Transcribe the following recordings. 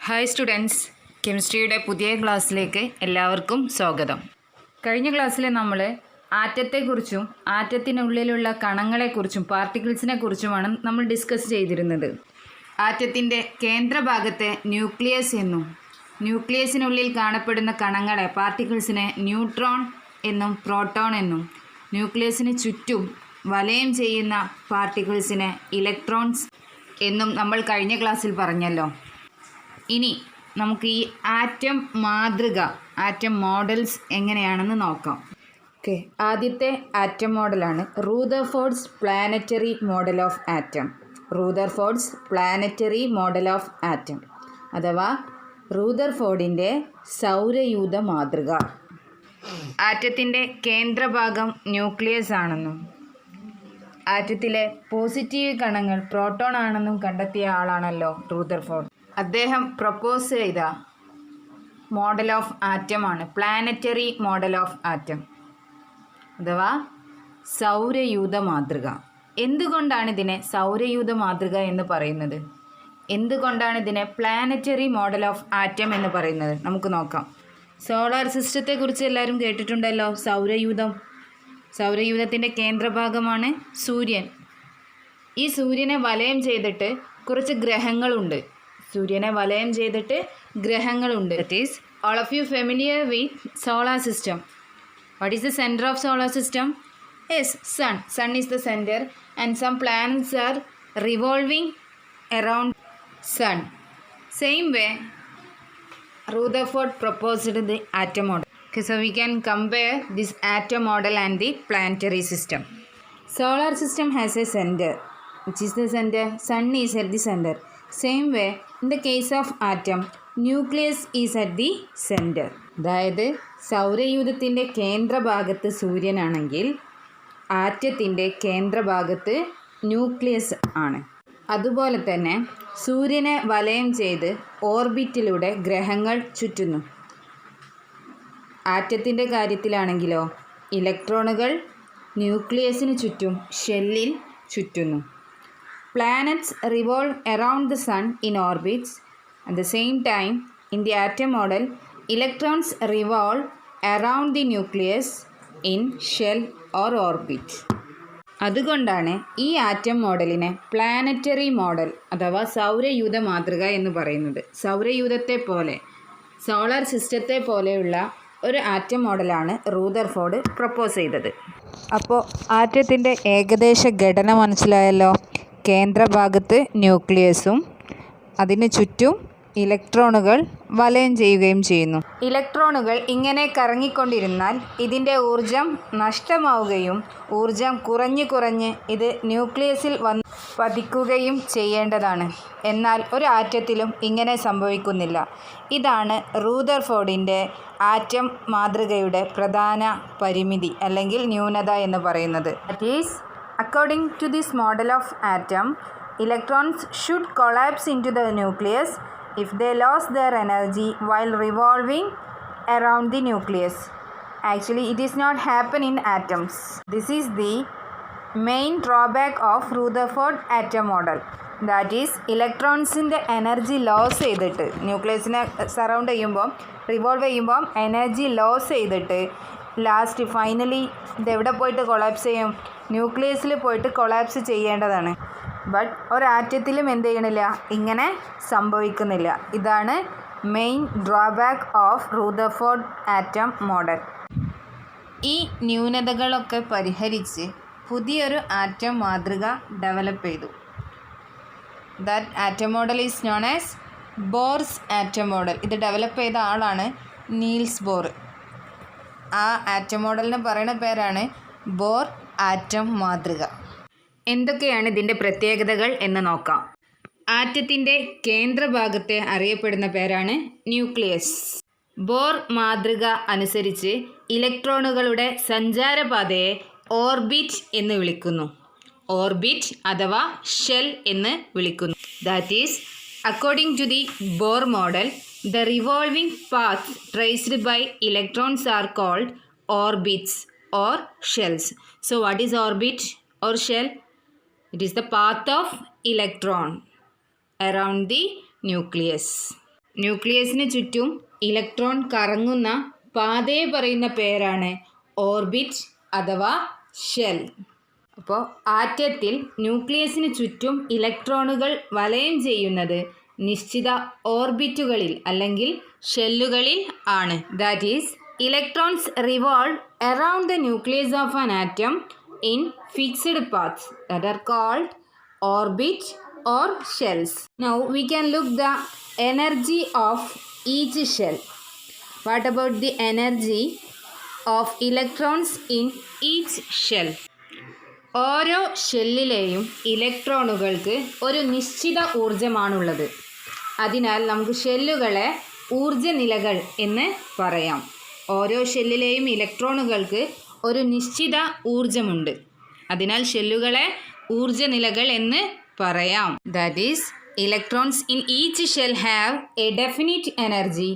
Hi students, കെമിസ്ട്രിയുടെ പുതിയ ക്ലാസ്സിലേക്ക് എല്ലാവർക്കും സ്വാഗതം. കഴിഞ്ഞ ക്ലാസ്സിൽ നമ്മൾ ആറ്റത്തെക്കുറിച്ചും ആറ്റത്തിനുള്ളിലുള്ള കണങ്ങളെക്കുറിച്ചും പാർട്ടിക്കിൾസിനെ കുറിച്ചുമാണ് നമ്മൾ ഡിസ്കസ് ചെയ്തിരുന്നത്. ആറ്റത്തിൻ്റെ കേന്ദ്രഭാഗത്തെ ന്യൂക്ലിയസ് എന്നും ന്യൂക്ലിയസിനുള്ളിൽ കാണപ്പെടുന്ന കണങ്ങളെ പാർട്ടിക്കിൾസിനെ ന്യൂട്രോൺ എന്നും പ്രോട്ടോൺ എന്നും ന്യൂക്ലിയസിന് ചുറ്റും വലയം ചെയ്യുന്ന പാർട്ടിക്കിൾസിനെ ഇലക്ട്രോൺസ് എന്നും നമ്മൾ കഴിഞ്ഞ ക്ലാസ്സിൽ പറഞ്ഞല്ലോ. ഇനി നമുക്ക് ഈ ആറ്റം മാതൃക, ആറ്റം മോഡൽസ് എങ്ങനെയാണെന്ന് നോക്കാം. ഓക്കെ, ആദ്യത്തെ ആറ്റം മോഡലാണ് Rutherford's planetary model of atom. Rutherford's planetary model of atom അഥവാ റൂദർഫോർഡിൻ്റെ സൗരയൂഥ മാതൃക. ആറ്റത്തിൻ്റെ കേന്ദ്രഭാഗം ന്യൂക്ലിയസ് ആണെന്നും ആറ്റത്തിലെ പോസിറ്റീവ് കണങ്ങൾ പ്രോട്ടോൺ ആണെന്നും കണ്ടെത്തിയ ആളാണല്ലോ റൂദർഫോർഡ്. അദ്ദേഹം പ്രപ്പോസ് ചെയ്ത മോഡൽ ഓഫ് ആറ്റമാണ് പ്ലാനറ്ററി മോഡൽ ഓഫ് ആറ്റം അഥവാ സൗരയൂഥ മാതൃക. എന്തുകൊണ്ടാണ് ഇതിനെ സൗരയൂഥ മാതൃക എന്ന് പറയുന്നത്? എന്തുകൊണ്ടാണ് ഇതിനെ പ്ലാനറ്ററി മോഡൽ ഓഫ് ആറ്റം എന്ന് പറയുന്നത്? നമുക്ക് നോക്കാം. സോളാർ സിസ്റ്റത്തെക്കുറിച്ച് എല്ലാവരും കേട്ടിട്ടുണ്ടല്ലോ. സൗരയൂഥത്തിൻ്റെ കേന്ദ്രഭാഗമാണ് സൂര്യൻ. ഈ സൂര്യനെ വലയം ചെയ്തിട്ട് കുറച്ച് ഗ്രഹങ്ങളുണ്ട്. That is, all of you familiar with solar system. What is the center of solar system? Yes, sun. Sun is the center and some planets are revolving around sun. Same way, Rutherford proposed the atom model. Okay, so we can compare this atom model and the planetary system. Solar system has a center. Which is the center? Sun is at the center. Same way, in the case of atom, nucleus is at the center. അതായത് സൗരയൂഥത്തിൻ്റെ കേന്ദ്രഭാഗത്ത് സൂര്യനാണെങ്കിൽ ആറ്റത്തിൻ്റെ കേന്ദ്രഭാഗത്ത് nucleus ആണ്. അതുപോലെ തന്നെ സൂര്യനെ വലയം ചെയ്ത് ഓർബിറ്റിലൂടെ ഗ്രഹങ്ങൾ ചുറ്റുന്നു. ആറ്റത്തിൻ്റെ കാര്യത്തിലാണെങ്കിലോ ഇലക്ട്രോണുകൾ ന്യൂക്ലിയസിന് ചുറ്റും ഷെല്ലിൽ ചുറ്റുന്നു. Planets revolve around the sun in orbits. At the same time, in the atom model, electrons revolve around the nucleus in shell or orbit. അതുകൊണ്ടാണ് ഈ ആറ്റം മോഡലിനെ പ്ലാനറ്ററി മോഡൽ അഥവാ സൗരയൂഥ മാതൃക എന്ന് പറയുന്നത്. സൗരയൂഥത്തെ പോലെ, സോളാർ സിസ്റ്റത്തെ പോലെയുള്ള ഒരു ആറ്റം മോഡലാണ് റൂദർഫോർഡ് പ്രപ്പോസ് ചെയ്തത്. അപ്പോൾ ആറ്റത്തിൻ്റെ ഏകദേശ ഘടന മനസ്സിലായല്ലോ. കേന്ദ്രഭാഗത്ത് ന്യൂക്ലിയസും അതിന് ചുറ്റും ഇലക്ട്രോണുകൾ വലയം ചെയ്യുകയും ചെയ്യുന്നു. ഇലക്ട്രോണുകൾ ഇങ്ങനെ കറങ്ങിക്കൊണ്ടിരുന്നാൽ ഇതിൻ്റെ ഊർജം നഷ്ടമാവുകയും ഊർജം കുറഞ്ഞ് ഇത് ന്യൂക്ലിയസിൽ വന്ന് പതിക്കുകയും ചെയ്യേണ്ടതാണ്. എന്നാൽ ഒരു ആറ്റത്തിലും ഇങ്ങനെ സംഭവിക്കുന്നില്ല. ഇതാണ് റൂദർഫോർഡിൻ്റെ ആറ്റം മാതൃകയുടെ പ്രധാന പരിമിതി അല്ലെങ്കിൽ ന്യൂനത എന്ന് പറയുന്നത്. That is, according to this model of atom, electrons should collapse into the nucleus if they lost their energy while revolving around the nucleus. Actually, it is not happen in atoms. This is the main drawback of Rutherford atom model. That is, ഇലക്ട്രോൺസിൻ്റെ energy loss ചെയ്തിട്ട് ന്യൂക്ലിയസിനെ surround ചെയ്യുമ്പോൾ revolve ചെയ്യുമ്പോൾ energy loss ചെയ്തിട്ട് last finally ഇതെവിടെ പോയിട്ട് collapse ചെയ്യും? ന്യൂക്ലിയസിൽ പോയിട്ട് കൊളാപ്സ് ചെയ്യേണ്ടതാണ്. ബട്ട് ഒരാറ്റത്തിലും എന്ത് ചെയ്യണില്ല, ഇങ്ങനെ സംഭവിക്കുന്നില്ല. ഇതാണ് main drawback of Rutherford atom model. ഈ ന്യൂനതകളൊക്കെ പരിഹരിച്ച് പുതിയൊരു ആറ്റം മാതൃക ഡെവലപ്പ് ചെയ്തു. That atom model is known as Bohr's atom model. ഇത് ഡെവലപ്പ് ചെയ്ത ആളാണ് നീൽസ് ബോർ. ആ ആറ്റം മോഡലിന് പറയുന്ന പേരാണ് ബോർ ആറ്റം മാതൃക. എന്തൊക്കെയാണ് ഇതിൻ്റെ പ്രത്യേകതകൾ എന്ന് നോക്കാം. ആറ്റത്തിൻ്റെ കേന്ദ്രഭാഗത്തെ അറിയപ്പെടുന്ന പേരാണ് ന്യൂക്ലിയസ്. ബോർ മാതൃക അനുസരിച്ച് ഇലക്ട്രോണുകളുടെ സഞ്ചാരപാതയെ ഓർബിറ്റ് എന്ന് വിളിക്കുന്നു. ഓർബിറ്റ് അഥവാ ഷെൽ എന്ന് വിളിക്കുന്നു. That is, according to the Bohr model, the revolving path traced by electrons are called orbits or shells. So what is orbit or shell? It is the path of electron around the nucleus. ന്യൂക്ലിയസിന് ചുറ്റും electron കറങ്ങുന്ന പാതയെ പറയുന്ന പേരാണ് orbit അഥവാ shell. അപ്പോൾ ആറ്റത്തിൽ ന്യൂക്ലിയസിന് ചുറ്റും ഇലക്ട്രോണുകൾ വലയം ചെയ്യുന്നത് നിശ്ചിത ഓർബിറ്റുകളിൽ അല്ലെങ്കിൽ ഷെല്ലുകളിൽ ആണ്. That is electrons revolve around the nucleus of an atom in fixed paths that are called orbit or shells. Now we can look the energy of each shell. What about the energy of electrons in each shell? ഓരോ ഷെല്ലിലെയും ഇലക്ട്രോണുകൾക്ക് ഒരു നിശ്ചിത ഊർജമാണുള്ളത്. അതിനാൽ നമുക്ക് ഷെല്ലുകളെ ഊർജനിലകൾ എന്ന് പറയാം. ഓരോ ഷെല്ലിലെയും ഇലക്ട്രോണുകൾക്ക് ഒരു നിശ്ചിത ഊർജമുണ്ട്. അതിനാൽ ഷെല്ലുകളെ ഊർജനിലകൾ എന്ന് പറയാം. That is electrons in each shell have a definite energy.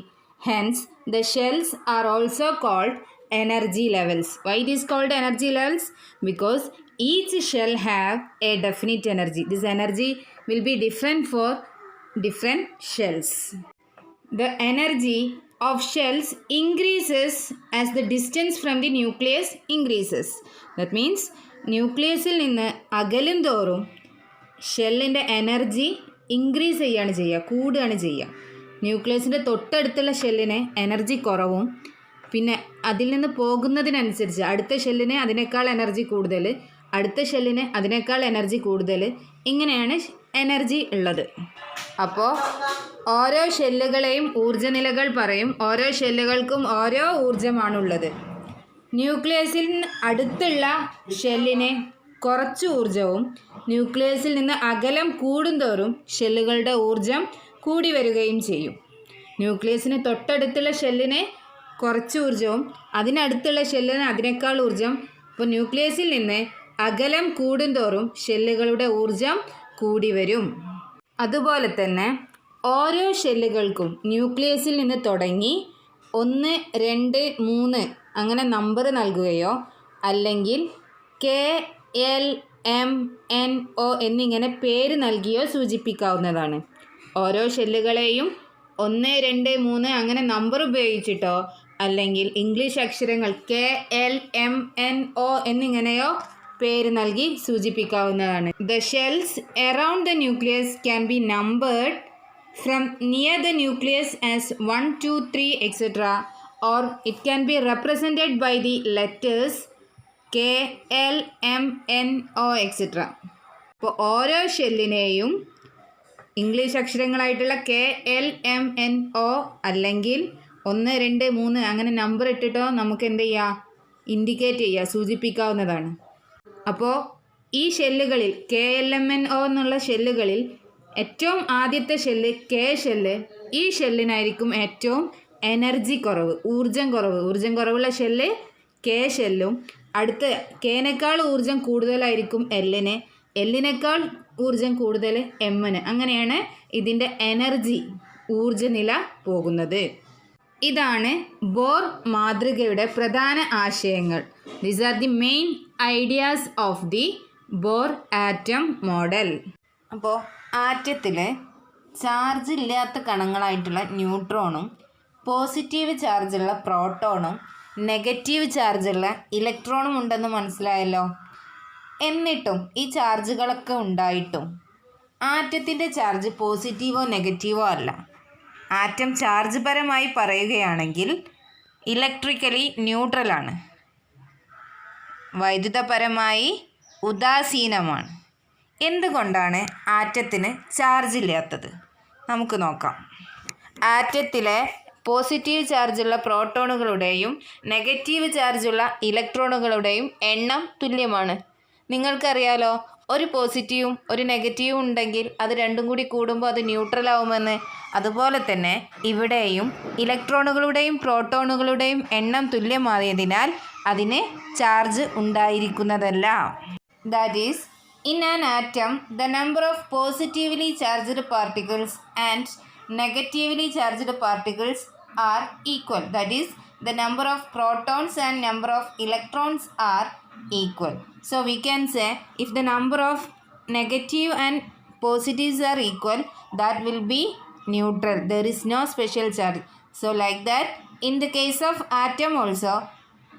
Hence the shells are also called energy levels. Why it is called energy levels? Because each shell have a definite energy. This energy will be different for different shells. The energy of shells increases as the distance from the nucleus increases. That means ന്യൂക്ലിയസിൽ നിന്ന് അകലും തോറും ഷെല്ലിൻ്റെ energy increase ചെയ്യുകയാണ് ചെയ്യുക, കൂടുകയാണ് ചെയ്യുക. ന്യൂക്ലിയസിൻ്റെ തൊട്ടടുത്തുള്ള ഷെല്ലിന് energy കുറവും പിന്നെ അതിൽ നിന്ന് പോകുന്നതിനനുസരിച്ച് അടുത്ത ഷെല്ലിന് അതിനേക്കാൾ എനർജി കൂടുതൽ, അടുത്ത ഷെല്ലിന് അതിനേക്കാൾ എനർജി കൂടുതൽ, ഇങ്ങനെയാണ് എനർജി ഉള്ളത്. അപ്പോൾ ഓരോ ഷെല്ലുകളെയും ഊർജ്ജനിലകൾ പറയും. ഓരോ ഷെല്ലുകൾക്കും ഓരോ ഊർജ്ജമാണുള്ളത്. ന്യൂക്ലിയസിൽ അടുത്തുള്ള ഷെല്ലിന് കുറച്ച് ഊർജ്ജവും ന്യൂക്ലിയസിൽ നിന്ന് അകലം കൂടുന്തോറും ഷെല്ലുകളുടെ ഊർജ്ജം കൂടി വരികയും ചെയ്യും. ന്യൂക്ലിയസിന് തൊട്ടടുത്തുള്ള ഷെല്ലിന് കുറച്ച് ഊർജ്ജവും അതിനടുത്തുള്ള ഷെല്ലിന് അതിനേക്കാൾ ഊർജ്ജം. അപ്പോൾ ന്യൂക്ലിയസിൽ നിന്ന് അകലം കൂടുന്തോറും ഷെല്ലുകളുടെ ഊർജ്ജം കൂടി വരും. അതുപോലെ തന്നെ ഓരോ ഷെല്ലുകൾക്കും ന്യൂക്ലിയസിൽ നിന്ന് തുടങ്ങി 1, 2, 3 അങ്ങനെ നമ്പർ നൽകുകയോ അല്ലെങ്കിൽ KLMNO എന്നിങ്ങനെ പേര് നൽകിയോ സൂചിപ്പിക്കാവുന്നതാണ്. ഓരോ ഷെല്ലുകളെയും 1, 2, 3 അങ്ങനെ നമ്പർ ഉപയോഗിച്ചിട്ടോ അല്ലെങ്കിൽ ഇംഗ്ലീഷ് അക്ഷരങ്ങൾ KLMNO എന്നിങ്ങനെയോ പേര് നൽകി സൂചിപ്പിക്കാവുന്നതാണ്. The shells around the nucleus can be numbered from near the nucleus as 1, 2, 3 etc. or it can be represented by the letters KLMNO etc. അപ്പോൾ ഓരോ ഷെല്ലിനെയും ഇംഗ്ലീഷ് അക്ഷരങ്ങളായിട്ടുള്ള KLMNO അല്ലെങ്കിൽ 1, 2, 3 അങ്ങനെ നമ്പർ ഇട്ടിട്ടോ നമുക്ക് എന്ത് ചെയ്യുക, ഇൻഡിക്കേറ്റ് ചെയ്യുക, സൂചിപ്പിക്കാവുന്നതാണ്. അപ്പോൾ ഈ ഷെല്ലുകളിൽ KLMNO എന്നുള്ള ഷെല്ലുകളിൽ ഏറ്റവും ആദ്യത്തെ ഷെല്ല് K ഷെല്ല്, ഈ ഷെല്ലിനായിരിക്കും ഏറ്റവും എനർജി കുറവ്, ഊർജ്ജം കുറവുള്ള ഷെല്ല് K ഷെല്ലും, അടുത്ത Kനേക്കാൾ ഊർജ്ജം കൂടുതലായിരിക്കും Lന്, Lനേക്കാൾ ഊർജ്ജം കൂടുതൽ Mന്. അങ്ങനെയാണ് ഇതിൻ്റെ എനർജി ഊർജ്ജനില പോകുന്നത്. ഇതാണ് ബോർ മാതൃകയുടെ പ്രധാന ആശയങ്ങൾ. These are the main ideas of the bore atom model. അപ്പോൾ ആറ്റത്തിൽ ചാർജ് ഇല്ലാത്ത കണങ്ങളായിട്ടുള്ള ന്യൂട്രോണും പോസിറ്റീവ് ചാർജുള്ള പ്രോട്ടോണും നെഗറ്റീവ് ചാർജുള്ള ഇലക്ട്രോണും ഉണ്ടെന്ന് മനസ്സിലായല്ലോ. എന്നിട്ടും ഈ ചാർജുകളൊക്കെ ഉണ്ടായിട്ടും ആറ്റത്തിൻ്റെ ചാർജ് പോസിറ്റീവോ നെഗറ്റീവോ അല്ല. ആറ്റം ചാർജ് പരമായി പറയുകയാണെങ്കിൽ ഇലക്ട്രിക്കലി ന്യൂട്രലാണ്, വൈദ്യുതപരമായി ഉദാസീനമാണ്. എന്തുകൊണ്ടാണ് ആറ്റത്തിന് ചാർജ് ഇല്ലാത്തത്? നമുക്ക് നോക്കാം. ആറ്റത്തിലെ പോസിറ്റീവ് ചാർജുള്ള പ്രോട്ടോണുകളുടെയും നെഗറ്റീവ് ചാർജുള്ള ഇലക്ട്രോണുകളുടെയും എണ്ണം തുല്യമാണ്. നിങ്ങൾക്കറിയാലോ, ഒരു പോസിറ്റീവും ഒരു നെഗറ്റീവും ഉണ്ടെങ്കിൽ അത് രണ്ടും കൂടി കൂടുമ്പോൾ അത് ന്യൂട്രൽ ആവുമെന്ന്. അതുപോലെ തന്നെ ഇവിടെയും ഇലക്ട്രോണുകളുടെയും പ്രോട്ടോണുകളുടെയും എണ്ണം തുല്യമായതിനാൽ അതിന് ചാർജ് ഉണ്ടായിരിക്കുന്നതല്ല. That is, in an atom the number of positively charged particles and negatively charged particles are equal. That is, the number of protons and number of electrons are equal. So we can say if the number of negative and positives are equal, that will be neutral. There is no special charge. So like that, in the case of atom also,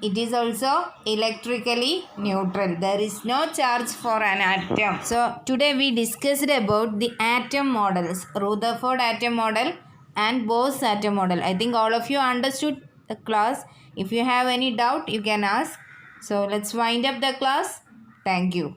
it is also electrically neutral. There is no charge for an atom. So today we discussed about the atom models, Rutherford atom model and Bose atom model. I think all of you understood the class. If you have any doubt, you can ask. So let's wind up the class. Thank you.